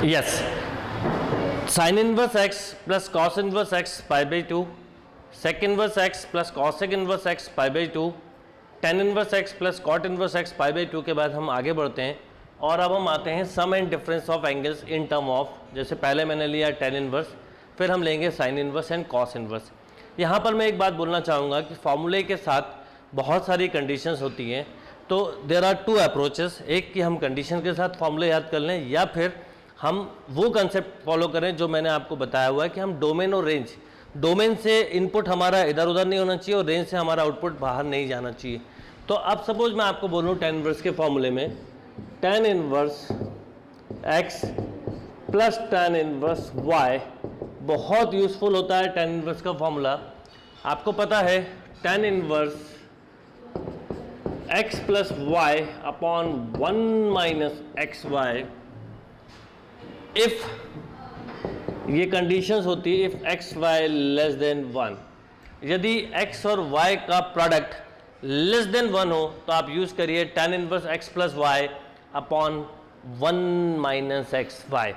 Yes, sine inverse x plus cos inverse x pi by 2, sec inverse x plus cosec inverse x pi by 2, tan inverse x plus cot inverse x pi by 2 के बाद हम आगे बढ़ते हैं और अब हम आते हैं sum and difference of angles in term of, जैसे पहले मैंने लिया टेन इनवर्स, फिर हम लेंगे sine inverse and cos inverse. यहाँ पर मैं एक बात बोलना चाहूँगा कि फॉर्मूले के साथ बहुत सारी कंडीशंस होती हैं, तो देयर आर टू अप्रोचेस, एक कि हम कंडीशन के साथ फॉर्मूले याद कर लें या फिर हम वो कंसेप्ट फॉलो करें जो मैंने आपको बताया हुआ है कि हम डोमेन और रेंज, डोमेन से इनपुट हमारा इधर उधर नहीं होना चाहिए और रेंज से हमारा आउटपुट बाहर नहीं जाना चाहिए। तो अब सपोज मैं आपको बोलूँ टेन इनवर्स के फॉर्मूले में tan inverse x plus tan inverse y, बहुत यूजफुल होता है टेन इनवर्स का फॉर्मूला। आपको पता है tan inverse x plus y upon 1 minus x y, if ये कंडीशंस होती है if x y less than 1, यदि x और y का प्रोडक्ट लेस देन 1 हो तो आप यूज करिए tan inverse x plus y upon 1 minus x y.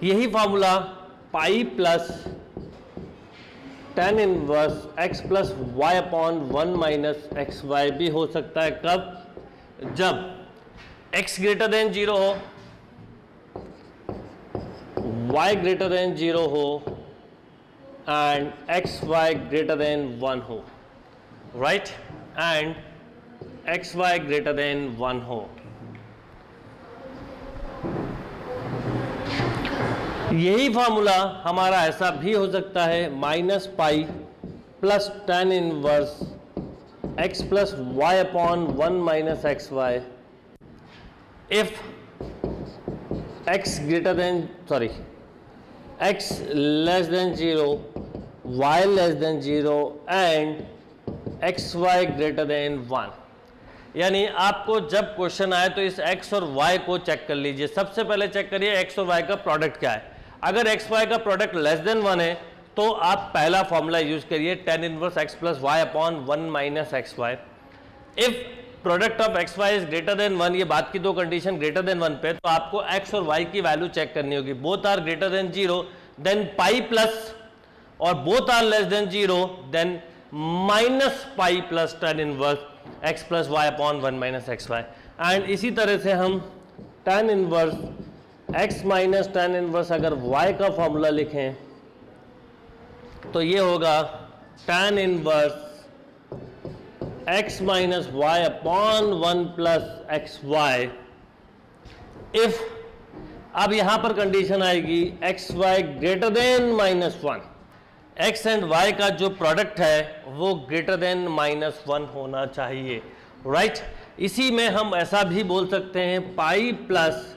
यही formula pi plus tan inverse x plus y upon 1 minus x y भी हो सकता है। कब? जब x ग्रेटर देन 0 हो, y ग्रेटर देन 0 हो and x y greater than 1 हो, right, and x y greater than 1 हो। यही फॉर्मूला हमारा ऐसा भी हो सकता है minus pi plus tan inverse x plus y upon 1 minus x y, if x greater than x less than 0, y less than 0 and x y greater than 1। यानी आपको जब क्वेश्चन आए तो इस x और y को चेक कर लीजिए। सबसे पहले चेक करिए x और y का प्रोडक्ट क्या है। अगर x y का प्रोडक्ट लेस देन 1 है तो आप पहला फॉर्मूला यूज करिए tan inverse x plus y upon 1 minus x y. If product of x y is greater than 1, ये बात की दो कंडीशन ग्रेटर देन 1 पे, तो आपको x और y की वैल्यू चेक करनी होगी। Both are greater than 0 then pi plus, और both are less than 0 then minus pi plus tan inverse x plus y upon 1 minus x y. And इसी तरह से हम tan inverse x minus tan inverse अगर y का formula लिखें तो ये होगा tan inverse x minus y upon 1 plus x y. If, अब यहां पर कंडीशन आएगी x y greater then minus 1, x and y का जो प्रोडक्ट है वो ग्रेटर देन माइनस 1 होना चाहिए, राइट। इसी में हम ऐसा भी बोल सकते हैं pi plus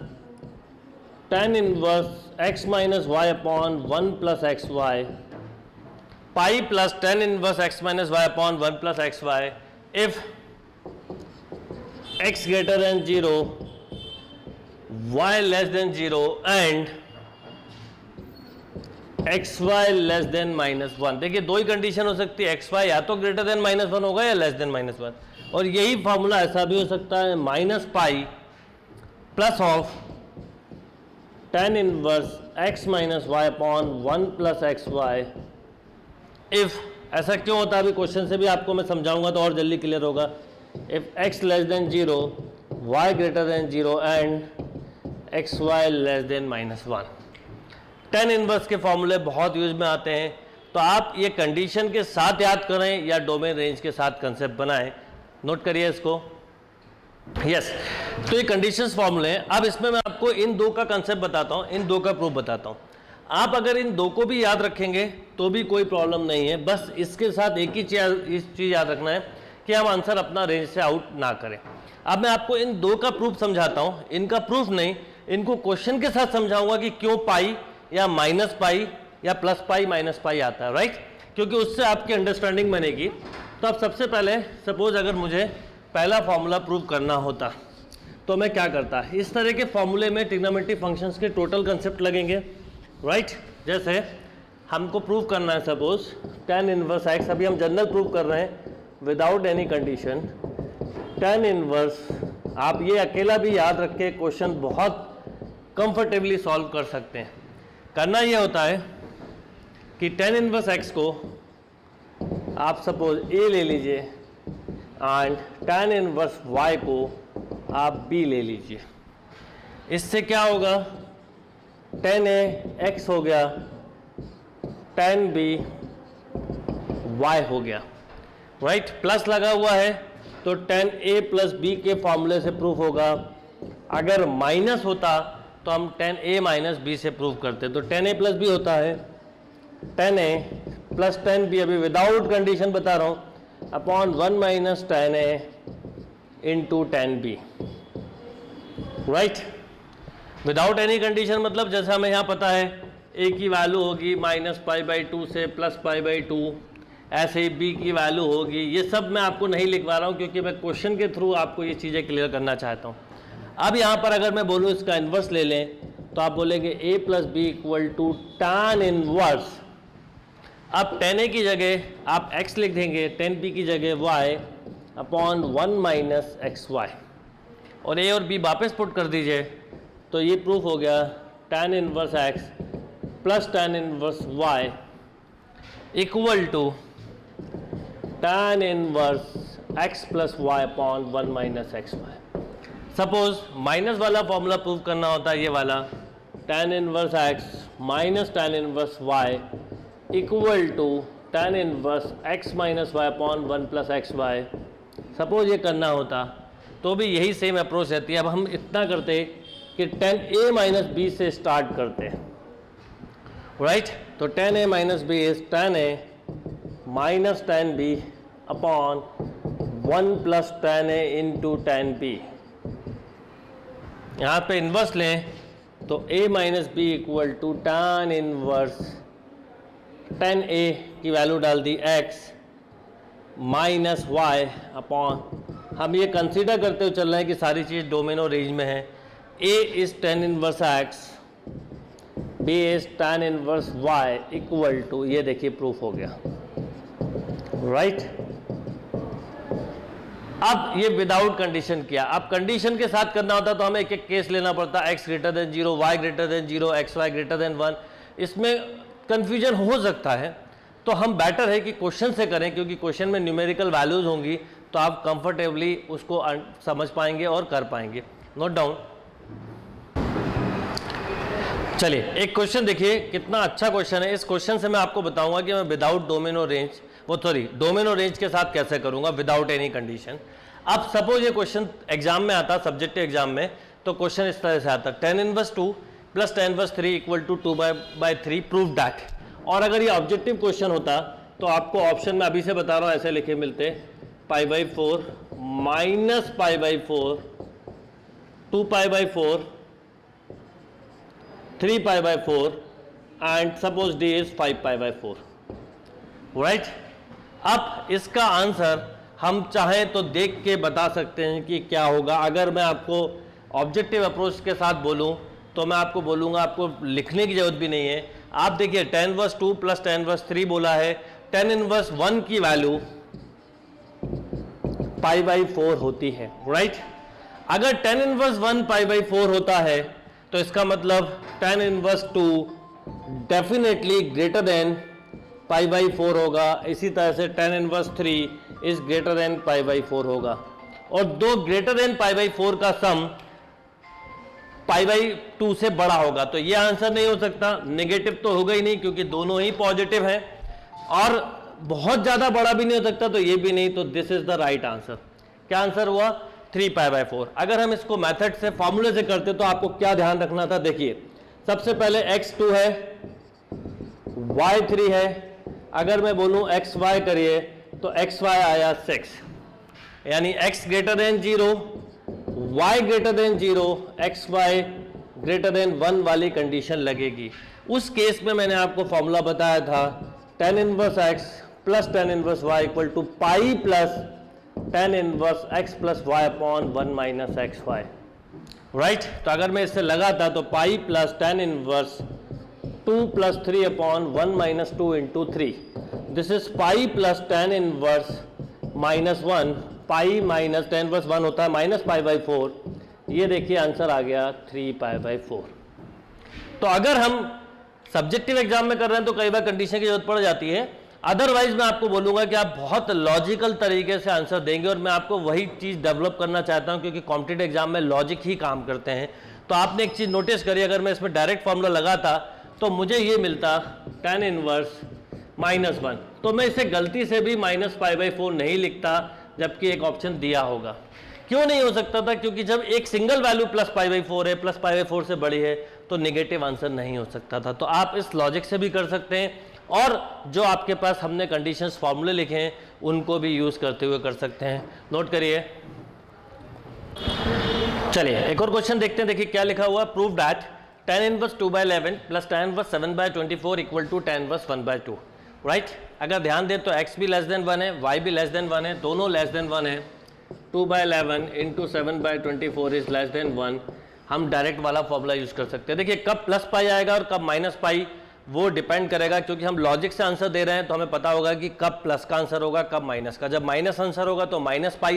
tan inverse x minus y upon 1 plus x y, pi plus tan inverse x minus y upon 1 plus x y, if x greater than 0, y less than 0 and x y less than minus 1। देखिए दो ही condition हो सकती है, x Y या तो greater than minus 1 होगा या less than minus 1, और यही फॉर्मूला ऐसा भी हो सकता है minus pi plus of tan inverse x minus y upon 1 plus x y. If, ऐसा क्यों होता है अभी क्वेश्चन से भी आपको मैं समझाऊंगा तो और जल्दी क्लियर होगा। If x less than 0, y greater than 0 and x y less than minus 1। Tan inverse के फॉर्मूले बहुत यूज में आते हैं, तो आप ये कंडीशन के साथ याद करें या डोमेन रेंज के साथ कंसेप्ट बनाएं। नोट करिए इसको। यस, तो ये कंडीशंस फॉर्मूले हैं। अब इसमें मैं आपको इन दो का कंसेप्ट बताता हूँ, इन दो का प्रूफ बताता हूँ। आप अगर इन दो को भी याद रखेंगे तो भी कोई प्रॉब्लम नहीं है, बस इसके साथ एक ही चीज़ याद रखना है कि हम आंसर अपना रेंज से आउट ना करें। अब मैं आपको इन दो का प्रूफ समझाता हूँ, इनका प्रूफ नहीं, इनको क्वेश्चन के साथ समझाऊंगा कि क्यों पाई या माइनस पाई या प्लस पाई माइनस पाई आता है, राइट, क्योंकि उससे आपकी अंडरस्टैंडिंग बनेगी। तो अब सबसे पहले सपोज अगर मुझे पहला फॉर्मूला प्रूव करना होता तो मैं क्या करता, इस तरह के फॉर्मूले में ट्रिग्नोमेट्री फंक्शंस के टोटल कंसेप्ट लगेंगे, राइट। जैसे हमको प्रूव करना है सपोज टेन इनवर्स एक्स, अभी हम जनरल प्रूव कर रहे हैं without any condition. Tan inverse, आप ये अकेला भी याद रखें, क्वेश्चन बहुत कंफर्टेबली सॉल्व कर सकते हैं। करना यह होता है कि tan इनवर्स x को आप सपोज a ले लीजिए एंड tan इनवर्स y को आप b ले लीजिए। इससे क्या होगा, tan a x हो गया, tan b y हो गया, राइट। प्लस लगा हुआ है तो tan a प्लस b के फॉर्मूले से प्रूफ होगा। अगर माइनस होता तो हम tan a माइनस b से प्रूफ करते, तो tan a प्लस b होता है tan a plus tan b, अभी विदाउट कंडीशन बता रहा हूँ, upon 1 minus tan a into tan b, right. Without any condition मतलब जैसा हमें यहाँ पता है a की वैल्यू होगी -π/2 से +π/2, ऐसे ही b की वैल्यू होगी। ये सब मैं आपको नहीं लिखवा रहा हूँ क्योंकि मैं क्वेश्चन के थ्रू आपको ये चीज़ें क्लियर करना चाहता हूँ। अब यहाँ पर अगर मैं बोलूँ इसका इन्वर्स ले लें तो आप बोलेंगे a plus b equal to tan inverse. अब tan a की जगह आप x लिख देंगे, tan b की जगह y अपॉन 1 माइनस XY, और a और b वापस पुट कर दीजिए तो ये प्रूफ हो गया tan inverse x plus tan inverse y equal to tan inverse x plus y upon 1 minus XY। Suppose minus वाला फॉर्मूला प्रूव करना होता है ये वाला, tan inverse x minus tan inverse y equal to tan inverse x minus y upon 1 plus XY। Suppose ये करना होता तो भी यही सेम अप्रोच रहती है। अब हम इतना करते कि tan a माइनस b से स्टार्ट करते हैं, राइट। तो tan a minus b is tan a minus tan b upon 1 plus tan a into tan b। यहाँ पे इन्वर्स लें तो a minus b equal to tan inverse tan a की value डाल दी x माइनस y अपॉन, हम ये consider करते हुए चल रहे हैं कि सारी चीज़ डोमेनो रेंज में है। a is tan inverse x, b is tan inverse y equal to, ये देखिए प्रूफ हो गया, राइट। अब ये विदाउट कंडीशन किया। अब कंडीशन के साथ करना होता तो हमें एक एक केस लेना पड़ता, x greater than 0, y greater than 0, xy greater than 1। इसमें कंफ्यूजन हो सकता है, तो हम बेटर है कि क्वेश्चन से करें क्योंकि क्वेश्चन में न्यूमेरिकल वैल्यूज होंगी तो आप कंफर्टेबली उसको समझ पाएंगे और कर पाएंगे। Note down. चलिए एक क्वेश्चन देखिए, कितना अच्छा क्वेश्चन है। इस क्वेश्चन से मैं आपको बताऊंगा कि मैं विदाउट डोमेनो रेंज, डोमेनो रेंज के साथ कैसे करूंगा विदाउट एनी कंडीशन। अब सपोज ये क्वेश्चन एग्जाम में आता, सब्जेक्टिव एग्जाम में, तो क्वेश्चन इस तरह से आता, tan inverse 2 plus tan inverse 3 equal to 2/3 prove that. और अगर ये ऑब्जेक्टिव क्वेश्चन होता तो आपको ऑप्शन में अभी से बता रहा हूँ ऐसे लिखे मिलते, π/4 minus π/4, 2π/4, 3π/4 and suppose d is 5π/4, right. अब इसका आंसर हम चाहें तो देख के बता सकते हैं कि क्या होगा। अगर मैं आपको ऑब्जेक्टिव अप्रोच के साथ बोलूं तो मैं आपको बोलूंगा, आपको लिखने की जरूरत भी नहीं है। आप देखिए tan inverse 2 plus tan inverse 3 बोला है, tan इनवर्स 1 की वैल्यू π/4 होती है, राइट। अगर tan इनवर्स 1 π/4 होता है तो इसका मतलब tan inverse 2 definitely greater than π/4 होगा। इसी तरह से tan inverse 3 is greater than π/4 होगा, और दो ग्रेटर देन π/4 का सम π/2 से बड़ा होगा। तो ये आंसर नहीं हो सकता, नेगेटिव तो होगा ही नहीं क्योंकि दोनों ही पॉजिटिव हैं, और बहुत ज्यादा बड़ा भी नहीं हो सकता तो ये भी नहीं। तो this is the right answer. क्या आंसर हुआ? 3π/4। अगर हम इसको मेथड से, फॉर्मूले से करते तो आपको क्या ध्यान रखना था, देखिए सबसे पहले x2 है, y3 है। अगर मैं बोलूं xy करिए तो xy आया 6, यानी x greater than 0, y greater than 0, xy greater than 1 वाली कंडीशन लगेगी। उस केस में मैंने आपको फॉर्मूला बताया था tan inverse x plus tan inverse y equal to pi plus tan inverse x plus y upon 1 minus XY, right. तो अगर मैं इससे लगाता तो pi plus tan inverse 2 plus 3 upon 1 minus 2 into 3, this is pi plus tan inverse minus 1, pi minus tan inverse 1 होता है minus π/4। ये देखिए आंसर आ गया 3π/4। तो अगर हम सब्जेक्टिव एग्जाम में कर रहे हैं तो कई बार कंडीशन की जरूरत पड़ जाती है, अदरवाइज मैं आपको बोलूंगा कि आप बहुत लॉजिकल तरीके से आंसर देंगे, और मैं आपको वही चीज़ डेवलप करना चाहता हूं, क्योंकि कॉम्पिटिटिव एग्जाम में लॉजिक ही काम करते हैं। तो आपने एक चीज़ नोटिस करी, अगर मैं इसमें डायरेक्ट फॉर्मूला लगाता तो मुझे ये मिलता tan इनवर्स -1, तो मैं इसे गलती से भी -π/4 नहीं लिखता, जबकि एक ऑप्शन दिया होगा। क्यों नहीं हो सकता था? क्योंकि जब एक सिंगल वैल्यू +π/4 है, +π/4 से बड़ी है, तो नेगेटिव आंसर नहीं हो सकता था। तो आप इस लॉजिक से भी कर सकते हैं, और जो आपके पास हमने कंडीशंस फॉर्मूले लिखे हैं उनको भी यूज करते हुए कर सकते हैं। नोट करिए। चलिए एक और क्वेश्चन देखते हैं। देखिए क्या लिखा हुआ, prove that tan inverse 2/11 plus tan inverse 7/24 equal to tan inverse 1/2, right. अगर ध्यान दें तो x भी लेस देन 1 है, y भी लेस देन 1 है, दोनों लेस देन 1 है। 2/11 इंटू 7/24 इज लेस देन 1। हम डायरेक्ट वाला फॉर्मूला यूज कर सकते हैं। देखिए कब +π आएगा और कब -π वो डिपेंड करेगा, क्योंकि हम लॉजिक से आंसर दे रहे हैं तो हमें पता होगा कि कब प्लस का आंसर होगा, कब माइनस का। जब माइनस आंसर होगा तो -π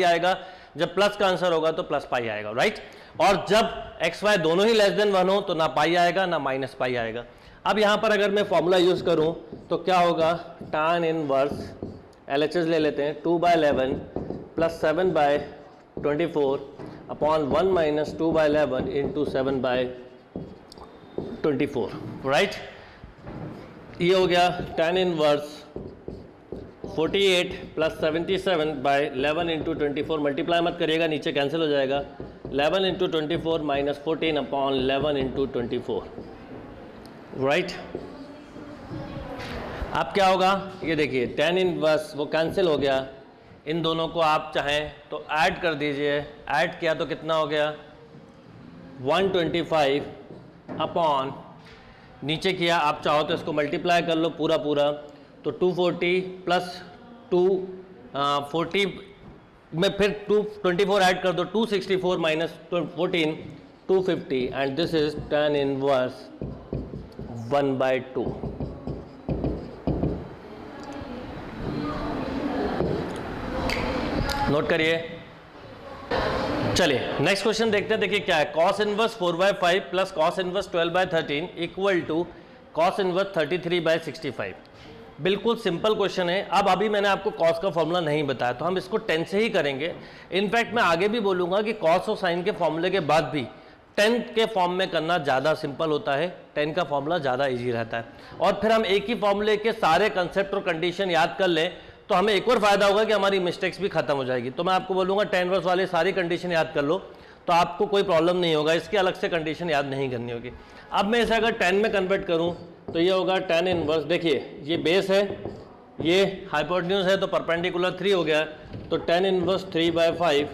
आएगा, जब प्लस का आंसर होगा तो +π आएगा, राइट। और जब x y दोनों ही लेस देन 1 हो तो ना π आएगा ना -π आएगा। अब यहाँ पर अगर मैं फॉर्मूला यूज करूँ तो क्या होगा, tan इनवर्स LHS ले लेते हैं, 2/11 plus 7/24 upon 1 minus 2/11 into 7/24, right. ये हो गया tan inverse 48 plus 77/11 into 24, multiply मत करिएगा, नीचे कैंसिल हो जाएगा। 11 into 24 minus 14 upon 11 into 24, right. अब क्या होगा, ये देखिए tan इनवर्स वो कैंसिल हो गया, इन दोनों को आप चाहें तो ऐड कर दीजिए। ऐड किया तो कितना हो गया, 125 अपॉन, नीचे किया आप चाहो तो इसको मल्टीप्लाई कर लो पूरा पूरा, तो 240 प्लस 240 में फिर 224 ऐड कर दो, 264 minus 14 250, and this is tan inverse 1/2। Note करिए। चलिए नेक्स्ट क्वेश्चन देखते हैं। देखिए क्या है, cos inverse 4/5 plus cos inverse 12/13 equal to cos inverse 33/65। बिल्कुल सिंपल क्वेश्चन है। अब अभी मैंने आपको cos का फॉर्मूला नहीं बताया, तो हम इसको 10 से ही करेंगे। इनफैक्ट मैं आगे भी बोलूँगा कि cos और sin के फॉर्मूले के बाद भी 10 के फॉर्म में करना ज़्यादा सिंपल होता है, 10 का फॉर्मूला ज़्यादा ईजी रहता है। और फिर हम एक ही फॉर्मूले के सारे कंसेप्ट और कंडीशन याद कर लें तो हमें एक और फायदा होगा कि हमारी मिस्टेक्स भी खत्म हो जाएगी। तो मैं आपको बोलूँगा tan इनवर्स वाले सारी कंडीशन याद कर लो, तो आपको कोई प्रॉब्लम नहीं होगा, इसके अलग से कंडीशन याद नहीं करनी होगी। अब मैं इसे अगर 10 में कन्वर्ट करूँ तो ये होगा tan इनवर्स, देखिए ये बेस है, ये हाइपोटेन्यूज है, तो परपेंडिकुलर 3 हो गया, तो tan inverse 3/5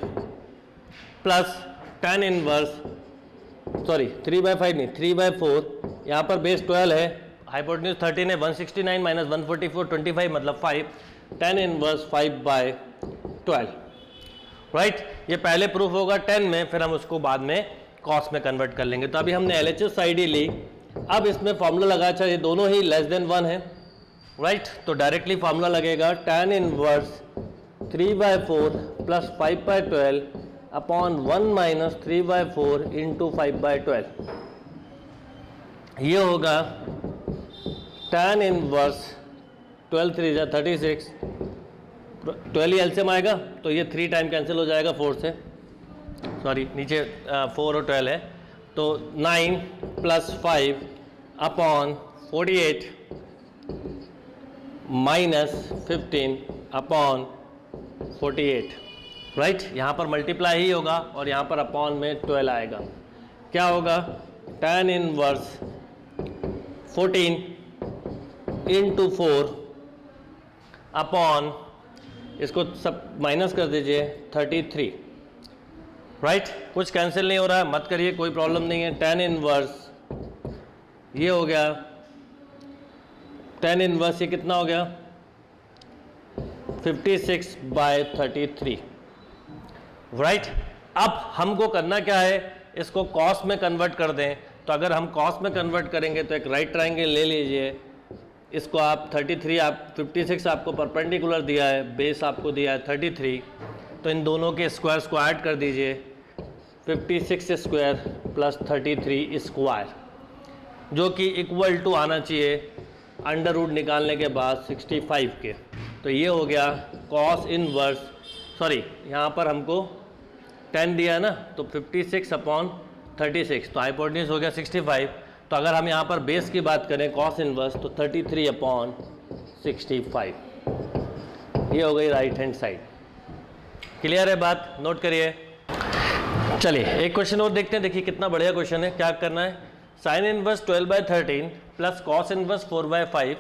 plus tan inverse 3/5 नहीं 3/4, यहाँ पर बेस 12 है, हाइपोटेन्यूज 13 है, 169 माइनस 144 25 मतलब 5, tan इनवर्स 5/12, राइट। ये पहले प्रूफ होगा 10 में, फिर हम उसको बाद में cos में कन्वर्ट कर लेंगे। तो अभी हमने LHS ID ली, अब इसमें फॉर्मूला लगा, चाहिए दोनों ही लेस देन 1 है, राइट। तो डायरेक्टली फॉर्मूला लगेगा tan inverse 3/4 plus 5/12 upon 1 minus 3/4 into 5/12। ये होगा tan इनवर्स 12 3 जा 36, 12 ही एलसीएम आएगा, तो ये 3 टाइम कैंसिल हो जाएगा 4 से, सॉरी नीचे 4 और 12 है, तो 9 plus 5 upon 48 minus 15 upon 48, right. यहाँ पर मल्टीप्लाई ही होगा और यहाँ पर अपॉन में 12 आएगा। क्या होगा, tan इनवर्स 14 इंटू 4 अपॉन, इसको सब माइनस कर दीजिए 33, राइट। कुछ कैंसिल नहीं हो रहा है, मत करिए, कोई प्रॉब्लम नहीं है। tan इनवर्स ये हो गया, tan इनवर्स ये कितना हो गया 56/33, राइट। अब हमको करना क्या है, इसको cos में कन्वर्ट कर दें। तो अगर हम cos में कन्वर्ट करेंगे तो एक राइट ट्राइंगल ले लीजिए, इसको आप 33, आप 56 आपको परपेंडिकुलर दिया है, बेस आपको दिया है 33, तो इन दोनों के स्क्वायर्स को ऐड कर दीजिए, 56 स्क्वायर प्लस 33 स्क्वायर। जो कि इक्वल टू आना चाहिए अंडर रूट निकालने के बाद 65 के। तो ये हो गया कॉस इनवर्स, सॉरी यहाँ पर हमको 10 दिया ना, तो 56/36, तो हाइपोटेन्यूज हो गया 65। तो अगर हम यहाँ पर बेस की बात करें कॉस इनवर्स, तो 33/65, ये हो गई राइट हैंड साइड। क्लियर है बात, नोट करिए। चलिए एक क्वेश्चन और देखते हैं, देखिए कितना बढ़िया क्वेश्चन है। क्या करना है, sine inverse 12/13 plus cos inverse 4/5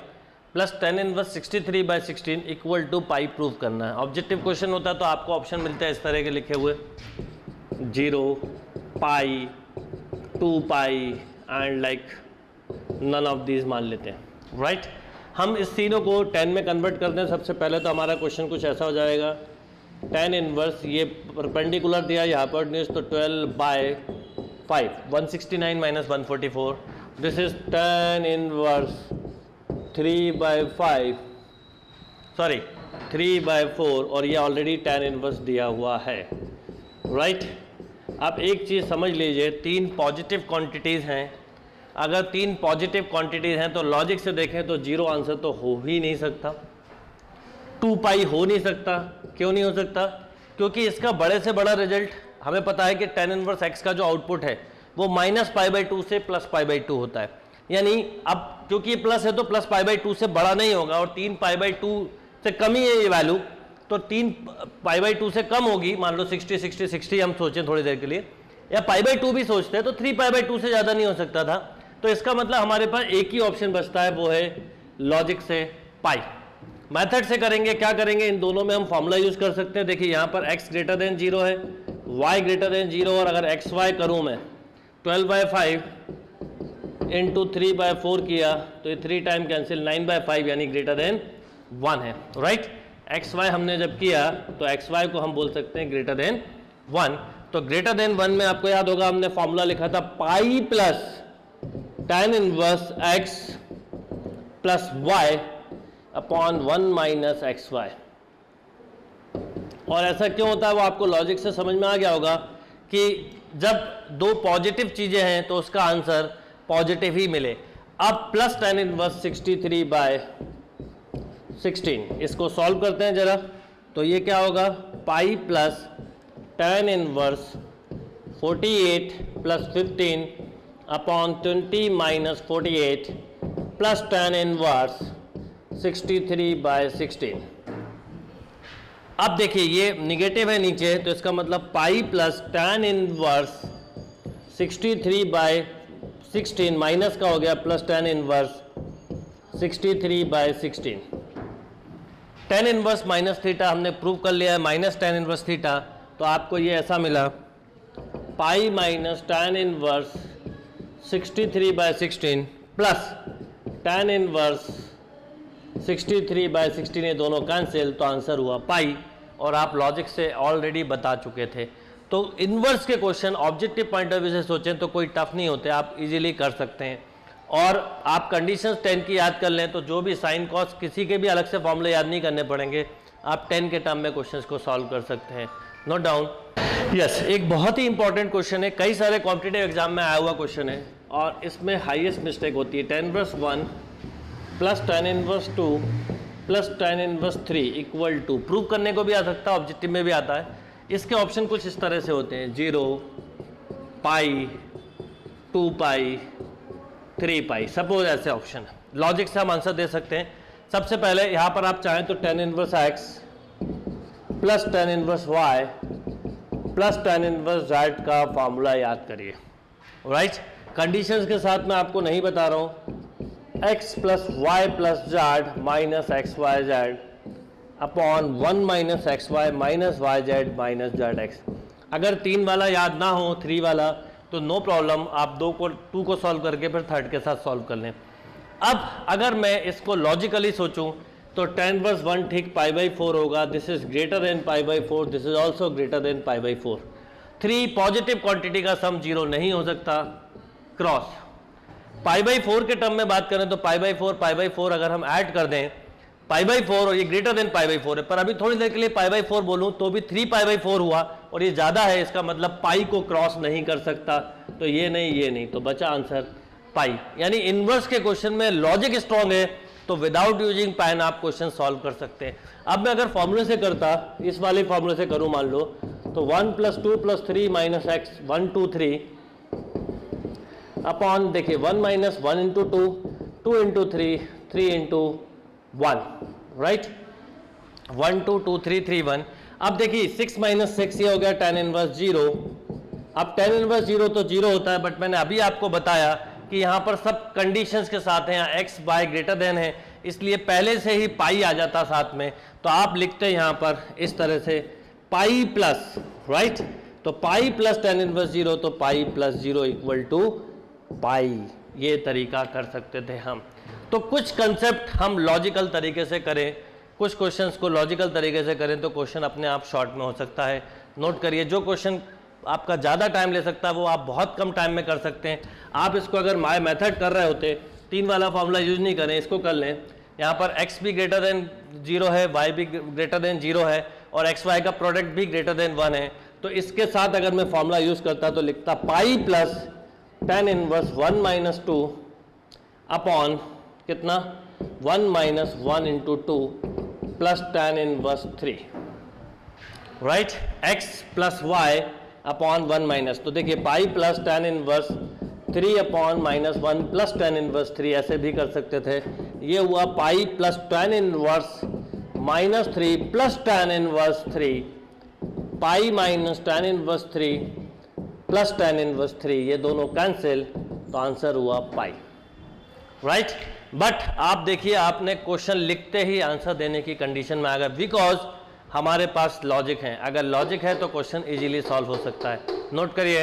plus tan inverse 63/16 equal to pi prove करना है। ऑब्जेक्टिव क्वेश्चन होता है तो आपको ऑप्शन मिलते हैं इस तरह के लिखे हुए, 0, pi, 2 pi and like none of these मान लेते हैं, राइट। हम इस तीनों को 10 में कन्वर्ट करते हैं। सबसे पहले तो हमारा क्वेश्चन कुछ ऐसा हो जाएगा, tan इनवर्स, ये परपेंडिकुलर दिया यहाँ पर न्यूज़, तो 12/5, 169 - 144, this is tan inverse 3/5, sorry 3/4, और ये ऑलरेडी tan इनवर्स दिया हुआ है, राइट। अब एक चीज़ समझ लीजिए, 3 पॉजिटिव क्वांटिटीज़ हैं। अगर 3 पॉजिटिव क्वांटिटीज़ हैं तो लॉजिक से देखें तो 0 आंसर तो हो ही नहीं सकता, 2 पाई हो नहीं सकता। क्यों नहीं हो सकता? क्योंकि इसका बड़े से बड़ा रिजल्ट हमें पता है कि tan इनवर्स x का जो आउटपुट है वो -π/2 से +π/2 होता है। यानी अब क्योंकि ये प्लस है तो +π/2 से बड़ा नहीं होगा, और 3π/2 से कम ही है ये वैल्यू, तो 3π/2 से कम होगी। मान लो 60 हम सोचें थोड़ी देर के लिए, या π/2 भी सोचते हैं, तो 3π/2 से ज़्यादा नहीं हो सकता था। तो इसका मतलब हमारे पास एक ही ऑप्शन बचता है, वो है लॉजिक से पाई। मेथड से करेंगे, क्या करेंगे, इन दोनों में हम फॉर्मूला यूज़ कर सकते हैं। देखिए यहाँ पर x > 0 है, y > 0, और अगर xy करूँ मैं 12/5 × 3/4 किया तो ये 3 टाइम कैंसिल, 9/5 यानी >1 है, राइट। xy हमने जब किया तो xy को हम बोल सकते हैं >1। तो >1 में आपको याद होगा हमने फॉर्मूला लिखा था पाई plus tan inverse x plus y upon 1 - xy। और ऐसा क्यों होता है वो आपको लॉजिक से समझ में आ गया होगा कि जब 2 पॉजिटिव चीज़ें हैं तो उसका आंसर पॉजिटिव ही मिले। अब प्लस tan इनवर्स 63/16, इसको सॉल्व करते हैं जरा। तो ये क्या होगा, पाई plus tan inverse 48 + 15 upon 20 - 48 plus tan inverse 63/16। अब देखिए ये निगेटिव है नीचे, तो इसका मतलब पाई प्लस tan इनवर्स 63/16 माइनस का हो गया plus tan inverse 63/16। tan inverse minus theta हमने प्रूव कर लिया है, माइनस tan इनवर्स थीटा, तो आपको ये ऐसा मिला, पाई minus tan inverse 63/16 plus tan inverse 63/16, ये दोनों कैंसिल, तो आंसर हुआ पाई। और आप लॉजिक से ऑलरेडी बता चुके थे। तो इन्वर्स के question objective point of view से सोचें तो कोई टफ नहीं होते, आप इजीली कर सकते हैं। और आप कंडीशंस 10 की याद कर लें तो जो भी साइन कॉस किसी के भी अलग से फॉर्मूले याद नहीं करने पड़ेंगे, आप 10 के टर्म में क्वेश्चंस को सॉल्व कर सकते हैं। Note down. यस, एक बहुत ही इंपॉर्टेंट क्वेश्चन है, कई सारे कॉम्पिटिटिव एग्जाम में आया हुआ क्वेश्चन है, और इसमें हाईएस्ट मिस्टेक होती है। tan inverse 1 plus tan inverse 2 plus tan inverse 3 equal to, prove करने को भी आ सकता है, ऑब्जेक्टिव में भी आता है। इसके ऑप्शन कुछ इस तरह से होते हैं, 0, पाई, 2 पाई, 3 पाई, सपोज ऐसे ऑप्शन है। लॉजिक से हम आंसर दे सकते हैं। सबसे पहले यहाँ पर आप चाहें तो tan inverse x plus tan inverse y plus tan inverse z का फॉर्मूला याद करिए, राइट। कंडीशंस के साथ मैं आपको नहीं बता रहा हूँ, x plus y plus z minus xyz upon 1 - xy minus yz minus zx। अगर 3 वाला याद ना हो, 3 वाला, तो नो प्रॉब्लम, आप 2 को सॉल्व करके फिर 3rd के साथ सॉल्व कर लें। अब अगर मैं इसको लॉजिकली सोचूं तो tan इनवर्स 1 ठीक π/4 होगा, this is greater than π/4, this is also greater than π/4। 3 positive quantity का सम 0 नहीं हो सकता, क्रॉस। π/4 के टर्म में बात करें तो π/4 अगर हम ऐड कर दें, π/4 और ये ग्रेटर देन π/4 है, पर अभी थोड़ी देर के लिए π/4 बोलूं तो भी 3 π/4 हुआ, और ये ज़्यादा है, इसका मतलब पाई को क्रॉस नहीं कर सकता। तो ये नहीं, ये नहीं, तो बचा आंसर पाई, यानी इनवर्स के क्वेश्चन में लॉजिक स्ट्रांग है तो विदाउट यूजिंग पाइन आप क्वेश्चन सॉल्व कर सकते हैं। अब मैं अगर फॉर्मूले से करता, इस वाले फॉर्मूले से करूं मान लो, तो 1 + 2 + 3 - x 1 2 3 अपॉन, देखिए 1 - 1 × 2 2 × 3 3 × 1, राइट, 1 2 2 3 3 1। अब देखिए 6 - 6 ये हो गया tan इनवर्स 0। अब tan इनवर्स 0 तो 0 होता है, बट मैंने अभी आपको बताया कि यहाँ पर सब कंडीशंस के साथ हैं, यहाँ x y ग्रेटर देन है, इसलिए पहले से ही पाई आ जाता साथ में, तो आप लिखते हैं यहाँ पर इस तरह से पाई प्लस, राइट, तो पाई प्लस tan इनवर्स 0, तो पाई प्लस 0 = पाई, ये तरीका कर सकते थे हम। तो कुछ कंसेप्ट हम लॉजिकल तरीके से करें, कुछ क्वेश्चंस को लॉजिकल तरीके से करें तो क्वेश्चन अपने आप शॉर्ट में हो सकता है। नोट करिए, जो क्वेश्चन आपका ज़्यादा टाइम ले सकता है वो आप बहुत कम टाइम में कर सकते हैं। आप इसको अगर माय मेथड कर रहे होते, 3 वाला फॉर्मूला यूज नहीं करें, इसको कर लें। यहाँ पर x भी ग्रेटर देन 0 है, y भी ग्रेटर देन 0 है, और एक्स वाई का प्रोडक्ट भी ग्रेटर देन 1 है, तो इसके साथ अगर मैं फॉर्मूला यूज करता तो लिखता पाई प्लस tan इनवर्स 1 - 2 अपॉन कितना 1 - 1 × 2 plus tan inverse 3, right, x plus y upon 1 - तो देखिए पाई plus tan inverse 3 upon -1 plus tan inverse 3, ऐसे भी कर सकते थे। ये हुआ पाई plus tan inverse -3 plus tan inverse 3, पाई minus tan inverse 3 plus tan inverse 3, ये दोनों कैंसिल, तो आंसर हुआ पाई, राइट। बट आप देखिए आपने क्वेश्चन लिखते ही आंसर देने की कंडीशन में आ गए, बिकॉज हमारे पास लॉजिक है। अगर लॉजिक है तो क्वेश्चन इजीली सॉल्व हो सकता है। नोट करिए,